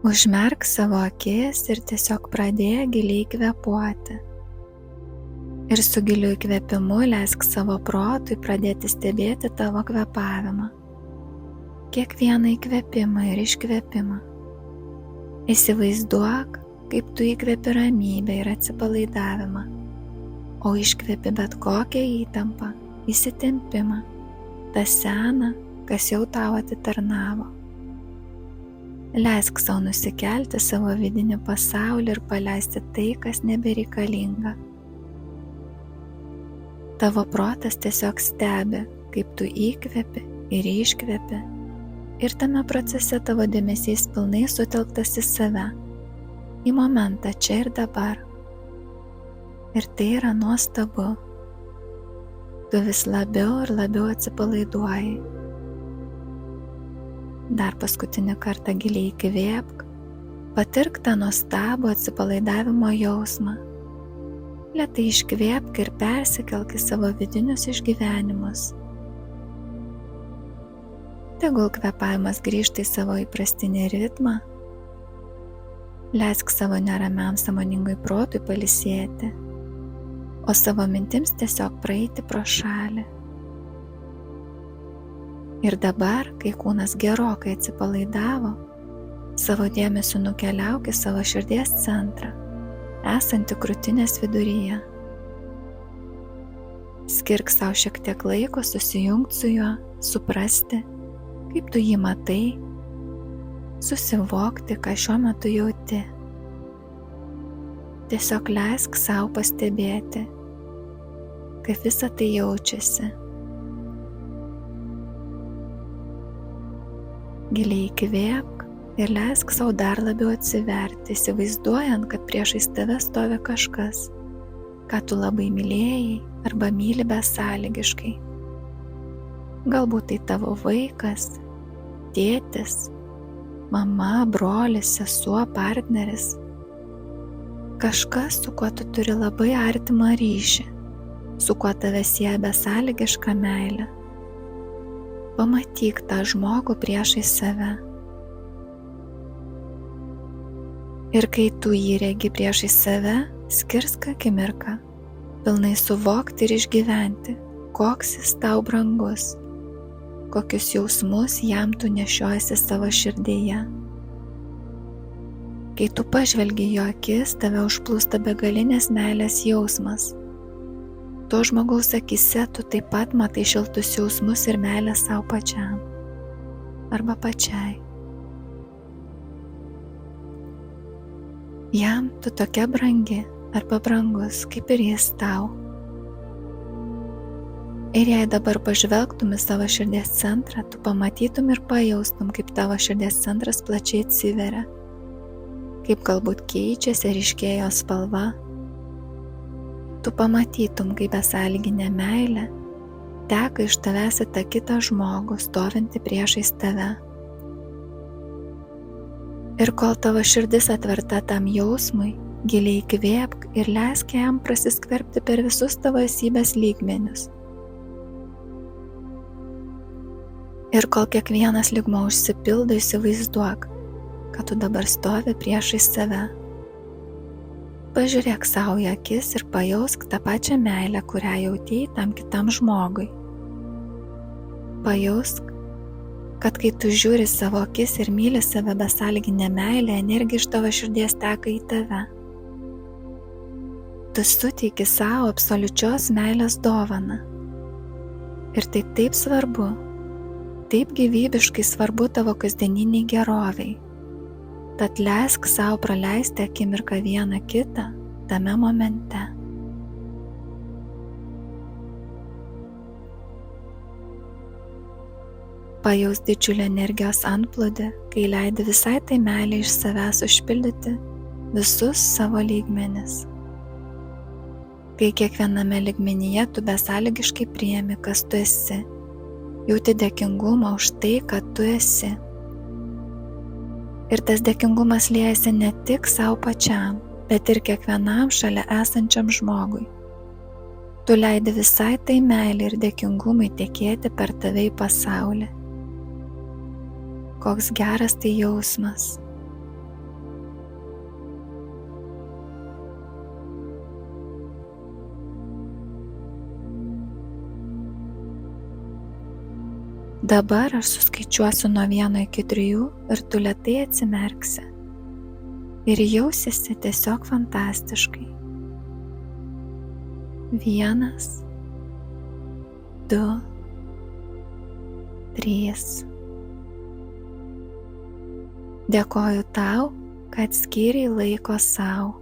Užmerk savo akis ir tiesiog pradėk giliai kvėpuoti. Ir su giliu įkvėpimu leisk savo protui pradėti stebėti tavo kvėpavimą. Kiekvieną įkvėpimą ir iškvėpimą. Įsivaizduok, kaip tu įkvėpi ramybę ir atsipalaidavimą, o iškvėpi bet kokią įtampą, įsitempimą, tą seną, kas jau tau atitarnavo. Leisk savo nusikelti savo vidinį pasaulį ir paleisti tai, kas nebereikalinga. Tavo protas tiesiog stebi, kaip tu įkvepi ir iškvepi, ir tame procese tavo dėmesys pilnai sutelktas į save, į momentą čia ir dabar. Ir tai yra nuostabu. Tu vis labiau ir labiau atsipalaiduoji. Dar paskutinį kartą giliai įkvėpk, patirk tą nuostabų atsipalaidavimo jausmą. Lėtai iškvėpk ir persikelk į savo vidinius išgyvenimus. Tegul kvėpavimas grįžta į savo įprastinį ritmą. Leisk savo neramiam sąmoningui protui pailsėti, o savo mintims tiesiog praeiti pro šalį. Ir dabar, kai kūnas gerokai atsipalaidavo, savo dėmesiu nukeliauk į savo širdies centrą, esantį krūtinės viduryje. Skirk savo šiek tiek laiko susijungti su juo, suprasti, kaip tu jį matai, susivokti, ką šiuo metu jauti. Tiesiog leisk savo pastebėti, kaip visa tai jaučiasi. Giliai įkvėpk ir leisk savo dar labiau atsiverti, įsivaizduojant, kad priešais tave stovi kažkas, ką tu labai mylėjai arba myli besąlygiškai. Galbūt tai tavo vaikas, tėtis, mama, brolis, sesuo, partneris. Kažkas, su kuo tu turi labai artimą ryšį, su kuo tave sieja besąlygiška meilė. Pamatyk tą žmogų priešais save. Ir kai tu jį regi priešais save, skirsk akimirką, pilnai suvokti ir išgyventi, koks jis tau brangus, kokius jausmus jam tu nešiojasi savo širdyje. Kai tu pažvelgi jo akis, tave užplūsta begalinės meilės jausmas. To žmogaus akyse tu taip pat matai šiltus jausmus ir meilę savo pačiam arba pačiai. Jam tu tokia brangi arba brangus, kaip ir jis tau. Ir jei dabar pažvelgtum į savo širdies centrą, tu pamatytum ir pajaustum, kaip tavo širdies centras plačiai atsiveria, kaip galbūt keičiasi ir ryškėja spalva. Tu pamatytum, kaip besąlyginė meilė teka iš tavęs į tą kitą žmogų, stovintį priešais tave. Ir kol tavo širdis atverta tam jausmui, giliai įkvėpk ir leisk jam prasiskverbti per visus tavo esybės lygmenius. Ir kol kiekvienas lygmuo užsipildo, įsivaizduok, kad tu dabar stovi priešais save. Pažiūrėk savo į akis ir pajausk tą pačią meilę, kurią jautei tam kitam žmogui. Pajausk, kad kai tu žiūri savo akis ir myli save besąlyginę meilę, energija iš tavo širdies teka į tave. Tu suteiki savo absoliučios meilės dovaną. Ir tai taip svarbu, taip gyvybiškai svarbu tavo kasdieniniai geroviai. Tad leisk savo praleisti akimirką vieną kitą tame momente. Pajaus didžiulį energijos antplūdį, kai leidi visai tai meilei iš savęs užpildyti visus savo lygmenis. Kai kiekviename lygmenyje tu besąlygiškai priimi, kas tu esi, jauti dėkingumą už tai, kad tu esi. Ir tas dėkingumas liejasi ne tik savo pačiam, bet ir kiekvienam šalia esančiam žmogui. Tu leidi visai tai meilei ir dėkingumui tekėti per tave į pasaulį. Koks geras tai jausmas. Dabar aš suskaičiuosiu nuo 1 iki 3 ir tu lėtai atsimerksi. Ir jausiesi tiesiog fantastiškai. 1, 2, 3. Dėkoju tau, kad skyrei laiko sau.